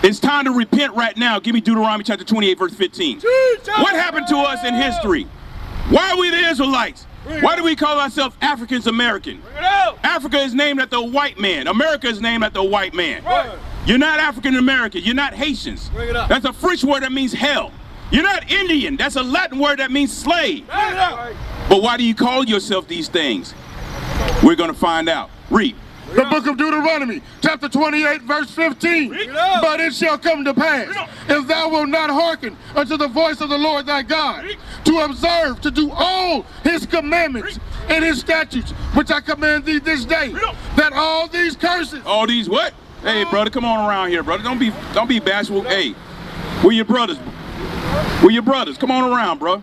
It's time to repent right now. Give me Deuteronomy chapter 28, verse 15. What happened to us in history? Why are we the Israelites? Why do we call ourselves Africans American? Africa is named after a white man. America is named after a white man. You're not African American. You're not Haitians. That's a French word that means hell. You're not Indian. That's a Latin word that means slave. But why do you call yourself these things? We're going to find out. Read. The book of Deuteronomy, chapter 28, verse 15. But it shall come to pass, if thou wilt not hearken unto the voice of the Lord thy God, to observe, to do all his commandments and his statutes, which I command thee this day, that all these curses. All these what? Hey, brother, come on around here, brother. Don't be bashful. Hey, we're your brothers. We're your brothers. Come on around, bro.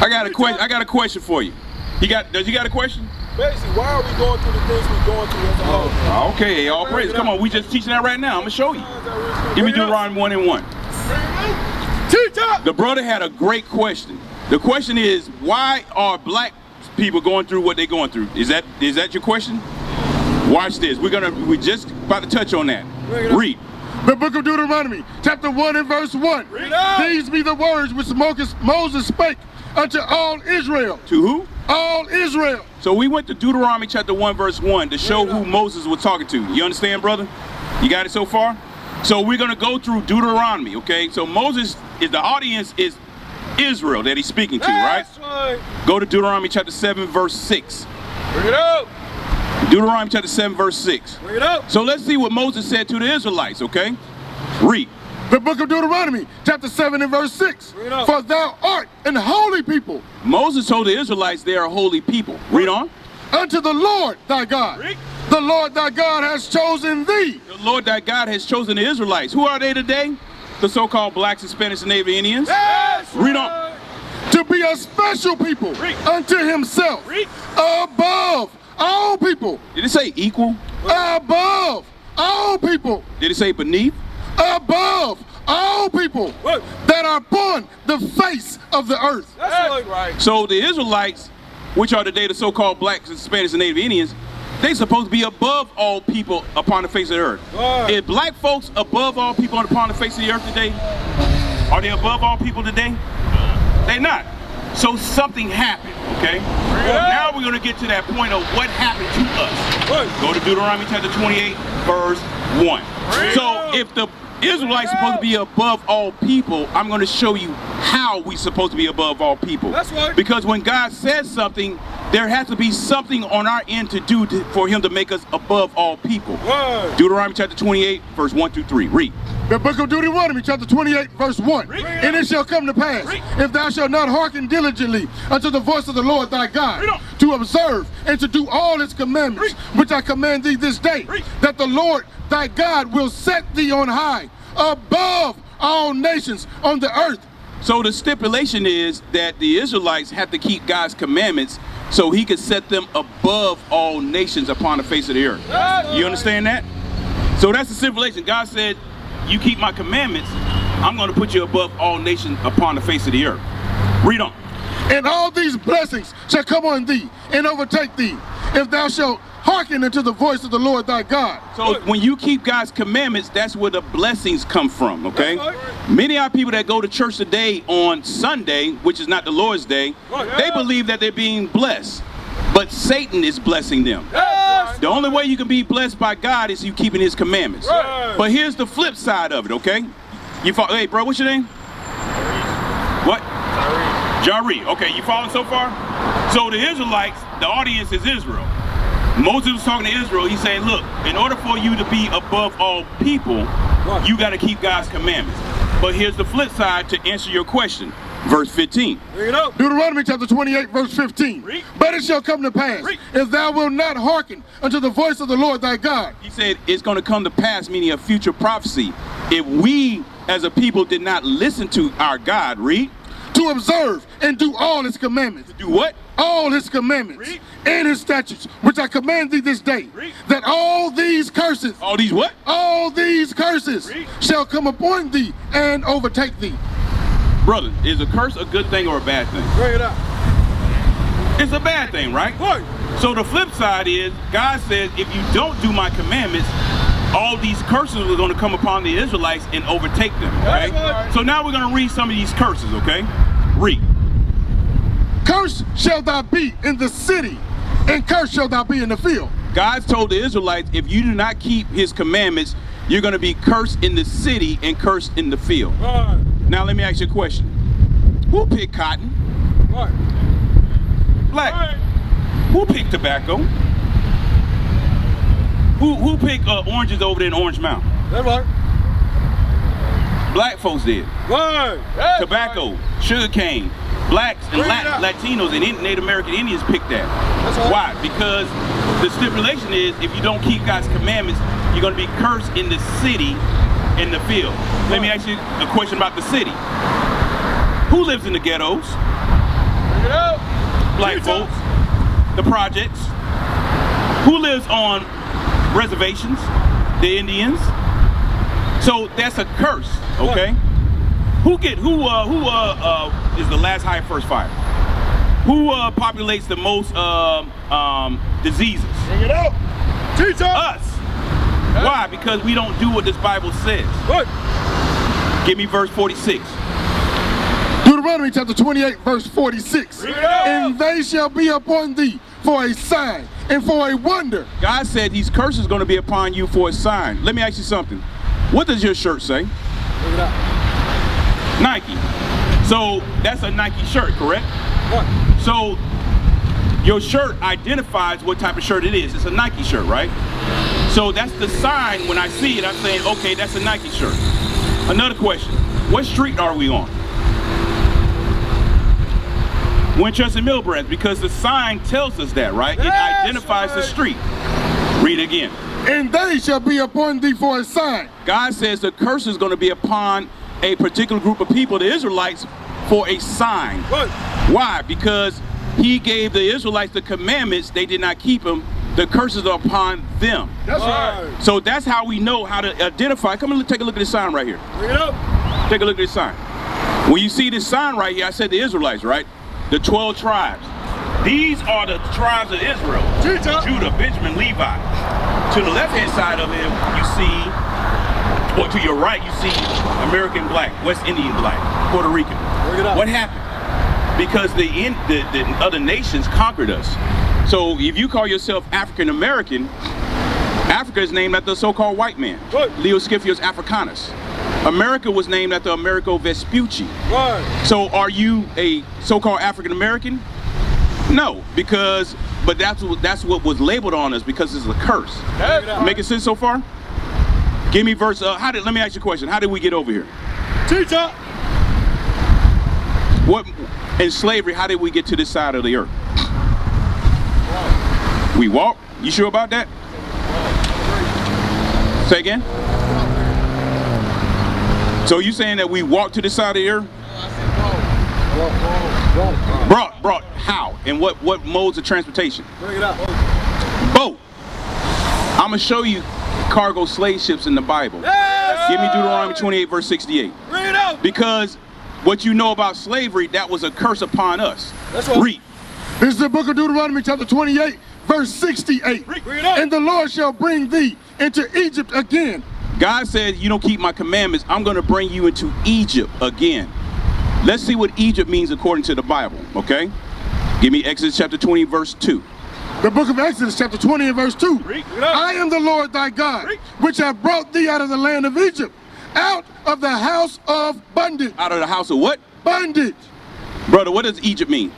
I got a question for you. Does you got a question? Basically, why are we going through the things we're going through as a whole? Okay, all praise. Come on, we just teaching that right now. I'm gonna show you. Give me Deuteronomy 1 and 1. The brother had a great question. The question is, why are black people going through what they're going through? Is that your question? Watch this. We're just about to touch on that. Read. The book of Deuteronomy, chapter 1 and verse 1. These be the words which Moses spake unto all Israel. To who? All Israel. So we went to Deuteronomy chapter 1 verse 1 to show who Moses was talking to. You understand, brother? You got it so far? So we're going to go through Deuteronomy, okay? So Moses, the audience is Israel that he's speaking to, right? Go to Deuteronomy chapter 7 verse 6. Bring it up. Deuteronomy chapter 7 verse 6. Bring it up. So let's see what Moses said to the Israelites, okay? Read. The book of Deuteronomy, chapter 7 and verse 6. For thou art an holy people. Moses told the Israelites they are a holy people. Read on. Unto the Lord thy God. Read. The Lord thy God has chosen thee. The Lord thy God has chosen the Israelites. Who are they today? The so-called blacks and Spanish and Native Indians. Yes. Read on. To be a special people unto himself. Above all people. Did it say equal? Above all people. Did it say beneath? Above all people that are upon the face of the earth. That's right. So the Israelites, which are today the so-called blacks and Spanish and Native Indians, they supposed to be above all people upon the face of the earth. Is black folks above all people upon the face of the earth today? Are they above all people today? They're not. So something happened, okay? Now we're going to get to that point of what happened to us. Go to Deuteronomy chapter 28, verse 1. So if the Israelites supposed to be above all people, I'm going to show you how we supposed to be above all people. That's right. Because when God says something, there has to be something on our end to do for him to make us above all people. Deuteronomy chapter 28, verse 1 through 3. Read. The book of Deuteronomy, chapter 28, verse 1. And it shall come to pass, if thou shalt not hearken diligently unto the voice of the Lord thy God, to observe and to do all his commandments, which I command thee this day, that the Lord thy God will set thee on high, above all nations on the earth. So the stipulation is that the Israelites have to keep God's commandments so he could set them above all nations upon the face of the earth. You understand that? So that's the stipulation. God said, you keep my commandments, I'm going to put you above all nations upon the face of the earth. Read on. And all these blessings shall come on thee and overtake thee, if thou shalt hearken unto the voice of the Lord thy God. So when you keep God's commandments, that's where the blessings come from, okay? Many are people that go to church today on Sunday, which is not the Lord's day, they believe that they're being blessed, but Satan is blessing them. The only way you can be blessed by God is you keeping his commandments. But here's the flip side of it, okay? Hey, bro, what's your name? What? Jari. Okay, you following so far? So the Israelites, the audience is Israel. Moses was talking to Israel. He said, look, in order for you to be above all people, you got to keep God's commandments. But here's the flip side to answer your question. Verse 15. Deuteronomy chapter 28, verse 15. But it shall come to pass, if thou wilt not hearken unto the voice of the Lord thy God. He said it's going to come to pass, meaning a future prophecy. If we as a people did not listen to our God, read. To observe and do all his commandments. To do what? All his commandments and his statutes, which I command thee this day, that all these curses. All these what? All these curses shall come upon thee and overtake thee. Brother, is a curse a good thing or a bad thing? Bring it up. It's a bad thing, right? So the flip side is, God says, if you don't do my commandments, all these curses were going to come upon the Israelites and overtake them. Okay. So now we're going to read some of these curses. Okay. Read. Cursed shall thou be in the city, and cursed shall thou be in the field. God told the Israelites, if you do not keep his commandments, you're going to be cursed in the city and cursed in the field. Right. Now let me ask you a question. Who picked cotton? Right. Black. Right. Who picked tobacco? Who picked oranges over there in Orange Mountain? That's right. Black folks did. Right. Tobacco, sugar cane, blacks and Latinos and Native American Indians picked that. That's right. Why? Because the stipulation is if you don't keep God's commandments, you're going to be cursed in the city and the field. Let me ask you a question about the city. Who lives in the ghettos? Bring it out. Black folks. The projects. Who lives on reservations? The Indians. So that's a curse, okay? Who is the last high first fire? Who populates the most diseases? Bring it out. Teacher. Us. Why? Because we don't do what this Bible says. What? Give me verse 46. Deuteronomy chapter 28, verse 46. Bring it out. And they shall be upon thee for a sign and for a wonder. God said these curses are going to be upon you for a sign. Let me ask you something. What does your shirt say? Bring it out. Nike. So that's a Nike shirt, correct? What? So your shirt identifies what type of shirt it is. It's a Nike shirt, right? So that's the sign. When I see it, I'm saying, okay, that's a Nike shirt. Another question. What street are we on? Winchester Mill Branch, because the sign tells us that, right? It identifies the street. Read it again. And they shall be upon thee for a sign. God says the curse is going to be upon a particular group of people, the Israelites, for a sign. What? Why? Because he gave the Israelites the commandments, they did not keep them. The curses are upon them. That's right. So that's how we know how to identify. Come and take a look at this sign right here. Bring it up. Take a look at this sign. When you see this sign right here, I said the Israelites, right? The 12 tribes. These are the tribes of Israel. Judah, Benjamin, Levi. To the left-hand side of it, you see, or to your right, you see American black, West Indian black, Puerto Rican. What happened? Because the other nations conquered us. So if you call yourself African American, Africa is named after the so-called white man, Leo Scipio's Africanus. America was named after Amerigo Vespucci. Right. So are you a so-called African American? No, but that's what was labeled on us because it's a curse. Making sense so far? Give me verse. Let me ask you a question. How did we get over here? Teacher. What in slavery? How did we get to this side of the earth? We walk. You sure about that? Say again. So you saying that we walked to the side of the earth? Brought. How? And what modes of transportation? Bring it out. Boat. I'm gonna show you cargo slave ships in the Bible. Yes. Give me Deuteronomy 28 verse 68. Bring it out. Because what you know about slavery, that was a curse upon us. That's right. Read. This is the book of Deuteronomy chapter 28, verse 68. Bring it out. And the Lord shall bring thee into Egypt again. God said, you don't keep my commandments, I'm going to bring you into Egypt again. Let's see what Egypt means according to the Bible, okay? Give me Exodus chapter 20, verse 2. The book of Exodus chapter 20 and verse 2. I am the Lord thy God, which have brought thee out of the land of Egypt, out of the house of bondage. Out of the house of what? Bondage. Brother, what does Egypt mean?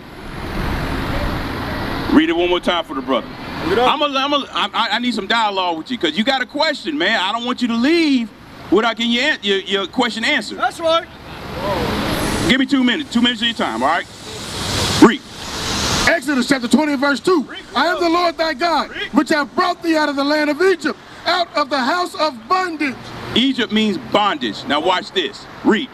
Read it one more time for the brother. I need some dialogue with you because you got a question, man. I don't want you to leave without getting your question answered. That's right. Give me 2 minutes. 2 minutes of your time, all right? Read. Exodus chapter 20 verse 2. I am the Lord thy God, which have brought thee out of the land of Egypt, out of the house of bondage. Egypt means bondage. Now watch this. Read.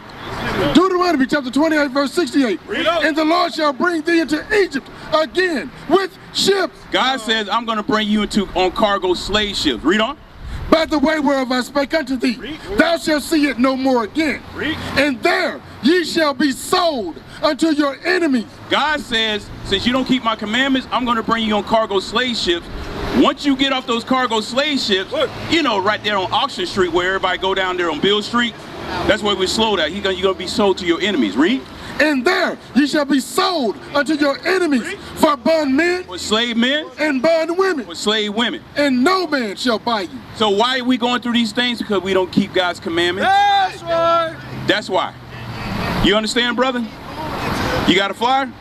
Deuteronomy chapter 28 verse 68. And the Lord shall bring thee into Egypt again with ships. God says, I'm going to bring you on cargo slave ships. Read on. By the way whereof I spake unto thee, thou shalt see it no more again. And there ye shall be sold unto your enemies. God says, since you don't keep my commandments, I'm going to bring you on cargo slave ships Once you get off those cargo slave ships, you know, right there on Auction Street where everybody go down there on Bill Street, that's where we slow down. You're gonna be sold to your enemies. Read. And there ye shall be sold unto your enemies for bondmen, For slave men, and bondwomen, for slave women. and no man shall buy you. So why are we going through these things? Because we don't keep God's commandments. That's right. That's why. You understand, brother? You got a flyer?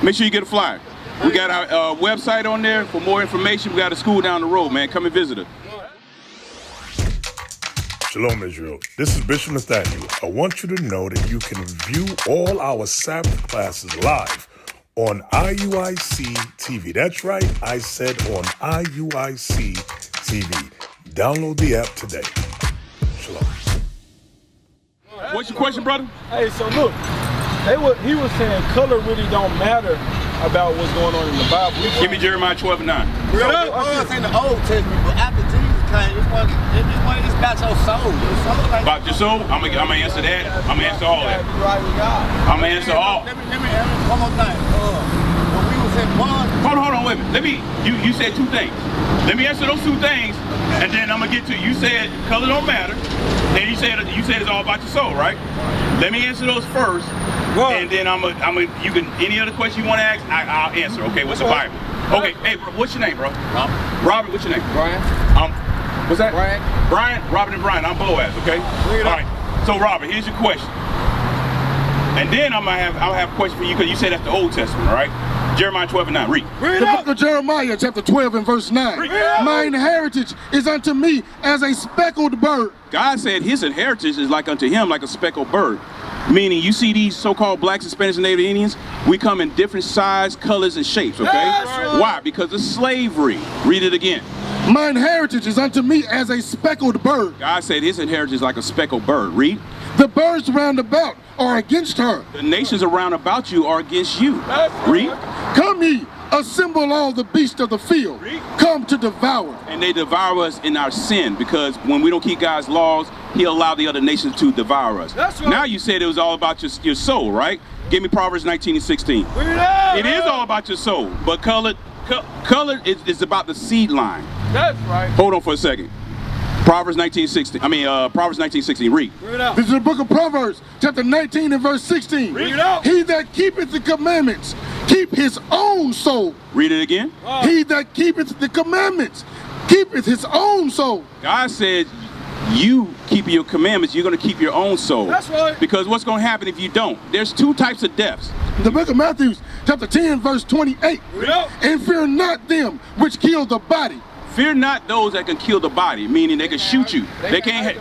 Make sure you get a flyer. We got our website on there for more information. We got a school down the road, man. Come and visit us. Shalom, Israel. This is Bishop Nathaniel. I want you to know that you can view all our Sabbath classes live on IUIC TV. That's right, I said on IUIC TV. Download the app today. Shalom. What's your question, brother? Hey, so look, he was saying color really don't matter about what's going on in the Bible. Give me Jeremiah 12:9. It was in the Old Testament, but after Jesus came, it's about your soul. Your soul like About your soul? I'm gonna answer that. I'm gonna answer all that. I'm gonna answer all. Let me one more thing. When we was in one. Hold on, wait a minute. You said two things. Let me answer those two things, and then I'm gonna get to you. You said color don't matter. Then you said it's all about your soul, right? Let me answer those first, and then you can any other question you want to ask, I'll answer. Okay, what's the Bible? Okay, hey, bro, what's your name, bro? Robert, what's your name? Brian. What's that? Brian. Robert and Brian. I'm Boaz. Okay. All right. So Robert, here's your question, and then I'll have a question for you because you said that's the Old Testament, all right? Jeremiah 12:9. Read. The book of Jeremiah, chapter 12 and verse 9. Mine heritage is unto me as a speckled bird. God said his inheritance is like unto him, like a speckled bird. Meaning, you see these so-called blacks, Hispanics, and Native Indians, we come in different size, colors, and shapes, okay? Right. Why? Because of slavery. Read it again. Mine heritage is unto me as a speckled bird. God said his inheritance is like a speckled bird. Read. The birds round about are against her. The nations around about you are against you. Read. Come ye, assemble all the beasts of the field. Come to devour. And they devour us in our sin, because when we don't keep God's laws, he'll allow the other nations to devour us. That's right. Now you said it was all about your soul, right? Give me Proverbs 19:16. It is all about your soul, but color is about the seed line. That's right. Hold on for a second. Proverbs 19:16. Read. This is the book of Proverbs, chapter 19 and verse 16. Read it out. He that keepeth the commandments, keep his own soul. Read it again. He that keepeth the commandments, keepeth his own soul. God said, you keep your commandments, you're going to keep your own soul. That's right. Because what's going to happen if you don't? There's two types of deaths. The book of Matthew, chapter 10, verse 28. Read out. And fear not them which kill the body. Fear not those that can kill the body, meaning they can shoot you. They can't.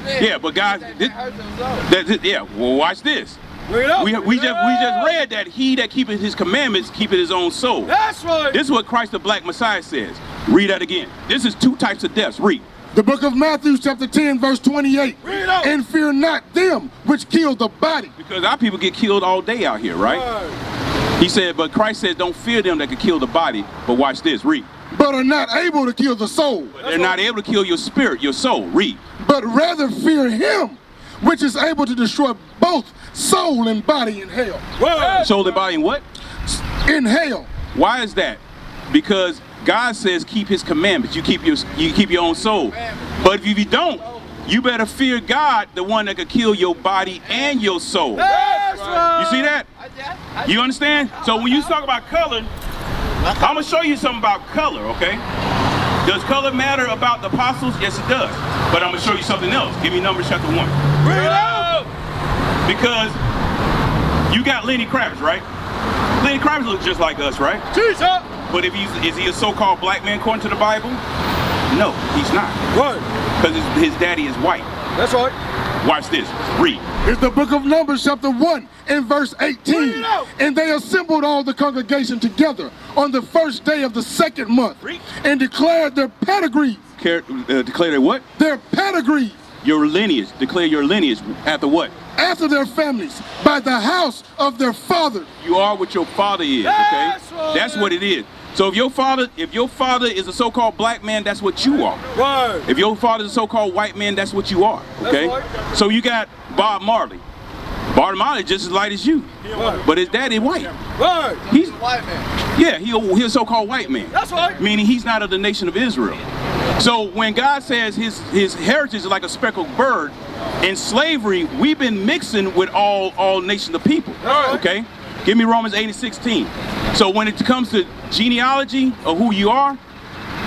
Yeah, but God. Yeah. Well, watch this. We just read that he that keepeth his commandments keepeth his own soul. That's right. This is what Christ the Black Messiah says. Read that again. This is two types of deaths. Read. The book of Matthew, chapter 10, verse 28. Read out. And fear not them which kill the body. Because our people get killed all day out here, right? He said, but Christ said, don't fear them that can kill the body. But watch this. Read. But are not able to kill the soul. But they're not able to kill your spirit, your soul. Read. But rather fear him which is able to destroy both soul and body in hell. Soul and body in what? In hell. Why is that? Because God says keep his commandments. You keep your own soul. But if you don't, you better fear God, the one that could kill your body and your soul. You see that? You understand? So when you talk about color, I'm going to show you something about color, okay? Does color matter about the apostles? Yes, it does. But I'm going to show you something else. Give me Numbers chapter 1. Bring it out! Because you got Lenny Kravitz, right? Lenny Kravitz looks just like us, right? Jesus! But is he a so-called black man according to the Bible? No, he's not. What? Because his daddy is white. That's right. Watch this. Read. It's the book of Numbers, chapter 1, and verse 18. And they assembled all the congregation together on the first day of the second month, and declared their pedigree. Declare their what? Their pedigree. Your lineage. Declare your lineage after what? After their families, by the house of their father. You are what your father is, okay? That's what it is. So if your father is a so-called black man, that's what you are. Right. If your father is a so-called white man, that's what you are, okay? That's right. So you got Bob Marley. Bartimaeus just as light as you, but his daddy white. Right. He's White man. yeah, he's a so-called white man. That's right. Meaning he's not of the nation of Israel. So when God says his heritage is like a speckled bird, in slavery we've been mixing with all nations of people. Right. Okay, give me Romans 8:16. So when it comes to genealogy of who you are,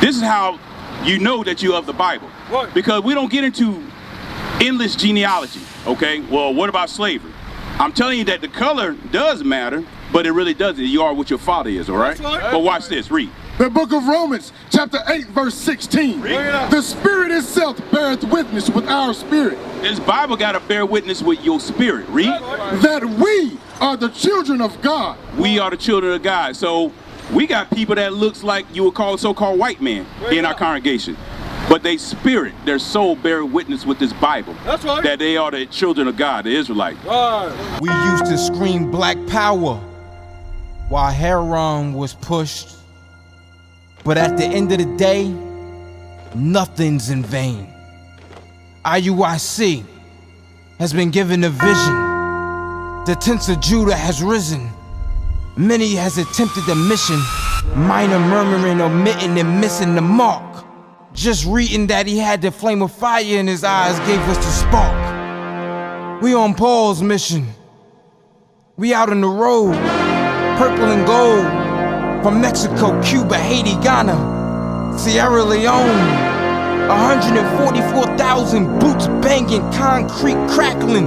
this is how you know that you're of the Bible. Right. Because we don't get into endless genealogy. Okay, well, what about slavery? I'm telling you that the color does matter, but it really doesn't. You are what your father is, all right? That's right. But watch this, read. The book of Romans, chapter 8, verse 16. The Spirit itself beareth witness with our spirit This Bible got to bear witness with your spirit. Read. that we are the children of God. We are the children of God. So we got people that looks like you would call so-called white men in our congregation. But they spirit, their soul bear witness with this Bible. That's right. That they are the children of God, the Israelites. Right. We used to scream black power while Heron was pushed. But at the end of the day, nothing's in vain. IUIC has been given a vision. The tents of Judah has risen. Many has attempted the mission, minor murmuring, omitting, and missing the mark. Just reading that he had the flame of fire in his eyes gave us the spark. We on Paul's mission. We out on the road, purple and gold. From Mexico, Cuba, Haiti, Ghana, Sierra Leone. 144,000 boots banging, concrete crackling.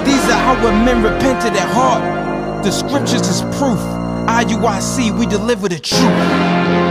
These are our men repented at heart. The scriptures is proof. IUIC, we deliver the truth.